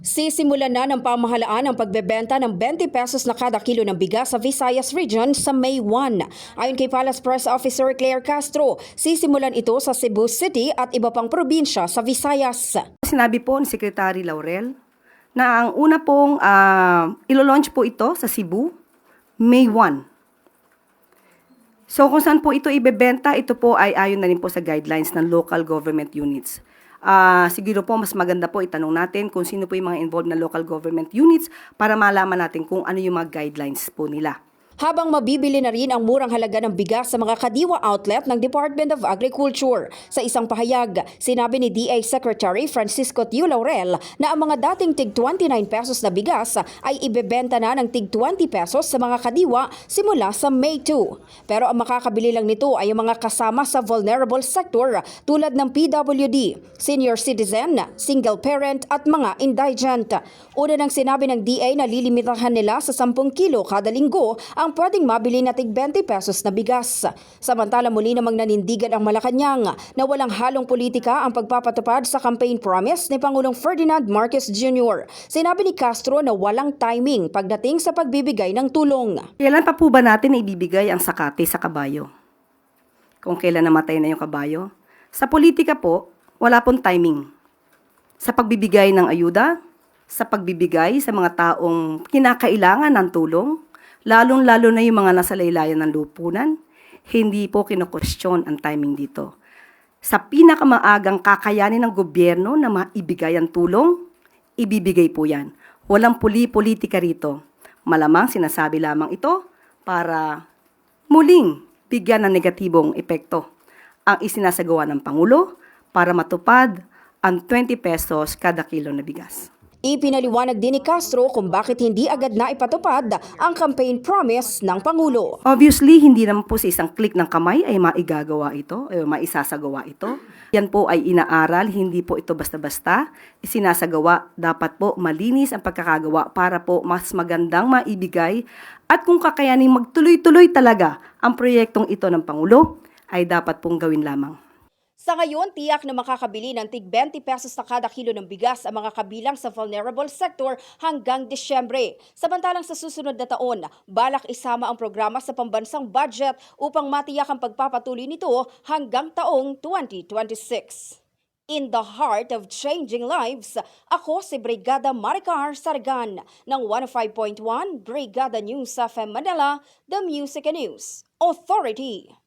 Sisimulan na ng pamahalaan ang pagbebenta ng 20 pesos na kada kilo ng bigas sa Visayas Region sa May 1. Ayon kay Palace Press Officer Claire Castro, sisimulan ito sa Cebu City at iba pang probinsya sa Visayas. Sinabi po ni Secretary Laurel na ang una pong ilo-launch po ito sa Cebu, May 1. So kung saan po ito ibebenta, ito po ay ayon na rin po sa guidelines ng local government units. Siguro po mas maganda po itanong natin kung sino po yung mga involved na local government units para malaman natin kung ano yung mga guidelines po nila. Habang mabibili na rin ang murang halaga ng bigas sa mga kadiwa outlet ng Department of Agriculture. Sa isang pahayag, sinabi ni DA Secretary Francisco Tiu Laurel na ang mga dating tig 29 pesos na bigas ay ibebenta na ng tig 20 pesos sa mga kadiwa simula sa May 2. Pero ang makakabili lang nito ay ang mga kasama sa vulnerable sector tulad ng PWD, senior citizen, single parent at mga indigent. Una nang sinabi ng DA na lilimitahan nila sa 10 kilo kada linggo ang pwedeng mabili na tig 20 pesos na bigas. Samantala muli namang nanindigan ang Malacanang na walang halong politika ang pagpapatupad sa campaign promise ni Pangulong Ferdinand Marcos Jr. Sinabi ni Castro na walang timing pagdating sa pagbibigay ng tulong. Kailan pa po ba natin ibibigay ang sakate sa kabayo? Kung kailan namatay na yung kabayo? Sa politika po, wala pong timing. Sa pagbibigay ng ayuda, sa pagbibigay sa mga taong kinakailangan ng tulong, lalong-lalo na yung mga nasa laylayan ng lupunan, hindi po kino-question ang timing dito. Sa pinakamaagang kakayanin ng gobyerno na maibigay ang tulong, ibibigay po yan. Walang politika rito. Malamang sinasabi lamang ito para muling bigyan ng negatibong epekto ang isinasagawa ng Pangulo para matupad ang 20 pesos kada kilo na bigas. Ipinaliwanag din ni Castro kung bakit hindi agad na ipatupad ang campaign promise ng Pangulo. Obviously, hindi naman po sa isang click ng kamay ay maigagawa ito, ay maisasagawa ito. Yan po ay inaaral, hindi po ito basta-basta isinasagawa. Dapat po malinis ang pagkakagawa para po mas magandang maibigay at kung kakayaning magtuloy-tuloy talaga ang proyektong ito ng Pangulo, ay dapat pong gawin lamang. Sa ngayon, tiyak na makakabili ng tig 20 pesos na kada kilo ng bigas ang mga kabilang sa vulnerable sector hanggang Disyembre. Samantalang sa susunod na taon, balak isama ang programa sa pambansang budget upang matiyak ang pagpapatuloy nito hanggang taong 2026. In the heart of changing lives, ako si Brigada Maricar Sargan ng 105.1 Brigada News FM Manila, The Music and News Authority.